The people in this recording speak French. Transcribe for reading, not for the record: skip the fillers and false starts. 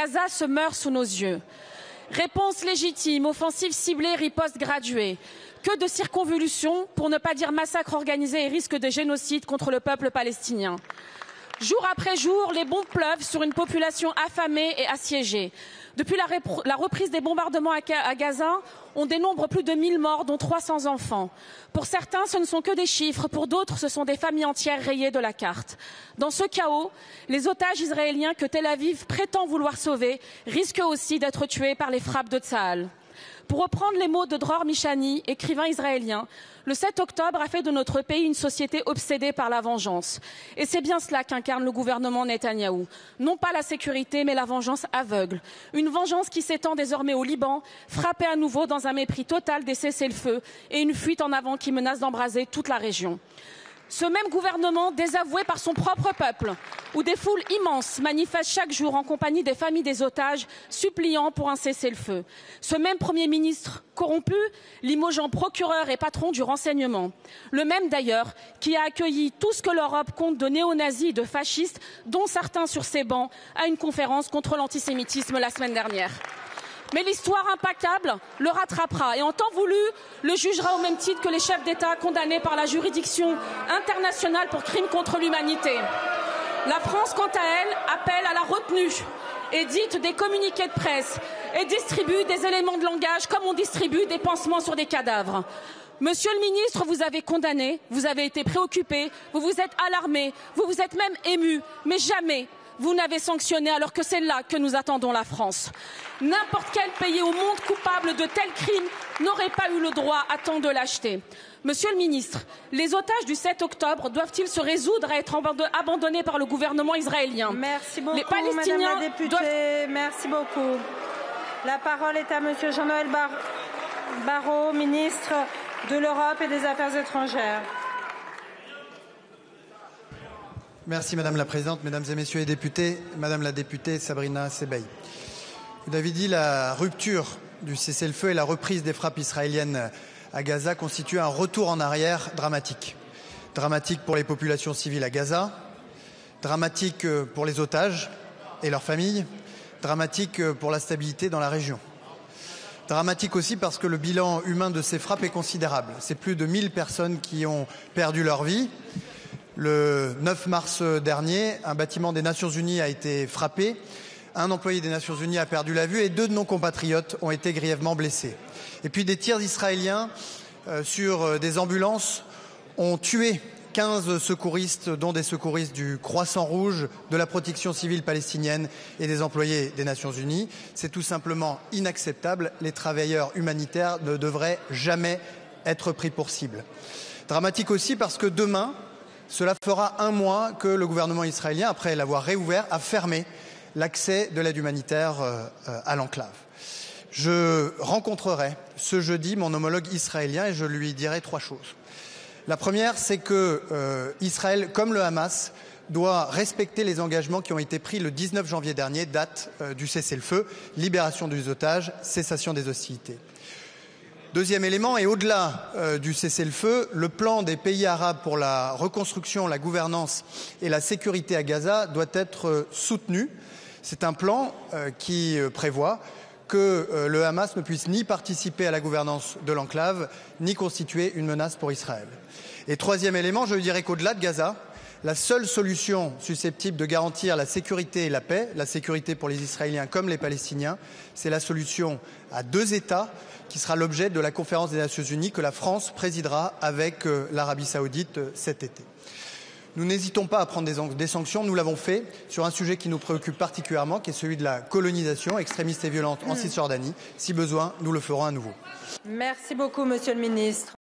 Gaza se meurt sous nos yeux. Réponse légitime, offensive ciblée, riposte graduée. Que de circonvolutions, pour ne pas dire massacre organisé et risque de génocide contre le peuple palestinien. Jour après jour, les bombes pleuvent sur une population affamée et assiégée. Depuis la reprise des bombardements à Gaza, on dénombre plus de 1000 morts, dont 300 enfants. Pour certains, ce ne sont que des chiffres. Pour d'autres, ce sont des familles entières rayées de la carte. Dans ce chaos, les otages israéliens que Tel Aviv prétend vouloir sauver risquent aussi d'être tués par les frappes de Tsahal. Pour reprendre les mots de Dror Mishani, écrivain israélien, le 7 octobre a fait de notre pays une société obsédée par la vengeance. Et c'est bien cela qu'incarne le gouvernement Netanyahou. Non pas la sécurité, mais la vengeance aveugle. Une vengeance qui s'étend désormais au Liban, frappé à nouveau dans un mépris total des cessez-le-feu et une fuite en avant qui menace d'embraser toute la région. Ce même gouvernement, désavoué par son propre peuple, où des foules immenses manifestent chaque jour en compagnie des familles des otages, suppliant pour un cessez-le-feu. Ce même Premier ministre corrompu, limogeant procureur et patron du renseignement. Le même d'ailleurs qui a accueilli tout ce que l'Europe compte de néo-nazis et de fascistes, dont certains sur ses bancs, à une conférence contre l'antisémitisme la semaine dernière. Mais l'histoire implacable le rattrapera et en temps voulu le jugera au même titre que les chefs d'État condamnés par la juridiction internationale pour crimes contre l'humanité. La France, quant à elle, appelle à la retenue, édite des communiqués de presse et distribue des éléments de langage comme on distribue des pansements sur des cadavres. Monsieur le ministre, vous avez condamné, vous avez été préoccupé, vous vous êtes alarmé, vous vous êtes même ému, mais jamais vous n'avez sanctionné alors que c'est là que nous attendons la France. N'importe quel pays au monde coupable de tels crimes n'aurait pas eu le droit à tant de lâcheté. Monsieur le ministre, les otages du 7 octobre doivent-ils se résoudre à être abandonnés par le gouvernement israélien? Merci beaucoup, les Palestiniens Madame la députée. Merci beaucoup. La parole est à Monsieur Jean-Noël Barrot, ministre de l'Europe et des Affaires étrangères. Merci Madame la Présidente, Mesdames et Messieurs les députés, Madame la députée Sabrina Sebei. Vous l'avez dit, la rupture du cessez-le-feu et la reprise des frappes israéliennes à Gaza constituent un retour en arrière dramatique. Dramatique pour les populations civiles à Gaza, dramatique pour les otages et leurs familles, dramatique pour la stabilité dans la région. Dramatique aussi parce que le bilan humain de ces frappes est considérable. C'est plus de 1000 personnes qui ont perdu leur vie. Le 9 mars dernier, un bâtiment des Nations Unies a été frappé. Un employé des Nations Unies a perdu la vue et 2 de nos compatriotes ont été grièvement blessés. Et puis des tirs israéliens sur des ambulances ont tué 15 secouristes, dont des secouristes du Croissant Rouge, de la protection civile palestinienne et des employés des Nations Unies. C'est tout simplement inacceptable. Les travailleurs humanitaires ne devraient jamais être pris pour cible. Dramatique aussi parce que demain, cela fera 1 mois que le gouvernement israélien, après l'avoir réouvert, a fermé l'accès de l'aide humanitaire à l'enclave. Je rencontrerai ce jeudi mon homologue israélien et je lui dirai 3 choses. La première, c'est que Israël, comme le Hamas, doit respecter les engagements qui ont été pris le 19 janvier dernier, date du cessez-le-feu, libération des otages, cessation des hostilités. Deuxième élément, et au-delà du cessez-le-feu, le plan des pays arabes pour la reconstruction, la gouvernance et la sécurité à Gaza doit être soutenu. C'est un plan qui prévoit que le Hamas ne puisse ni participer à la gouvernance de l'enclave, ni constituer une menace pour Israël. Et troisième élément, je dirais qu'au-delà de Gaza, la seule solution susceptible de garantir la sécurité et la paix, la sécurité pour les Israéliens comme les Palestiniens, c'est la solution à 2 États qui sera l'objet de la conférence des Nations Unies que la France présidera avec l'Arabie Saoudite cet été. Nous n'hésitons pas à prendre des sanctions, nous l'avons fait sur un sujet qui nous préoccupe particulièrement, qui est celui de la colonisation extrémiste et violente en Cisjordanie. Si besoin, nous le ferons à nouveau. Merci beaucoup, Monsieur le Ministre.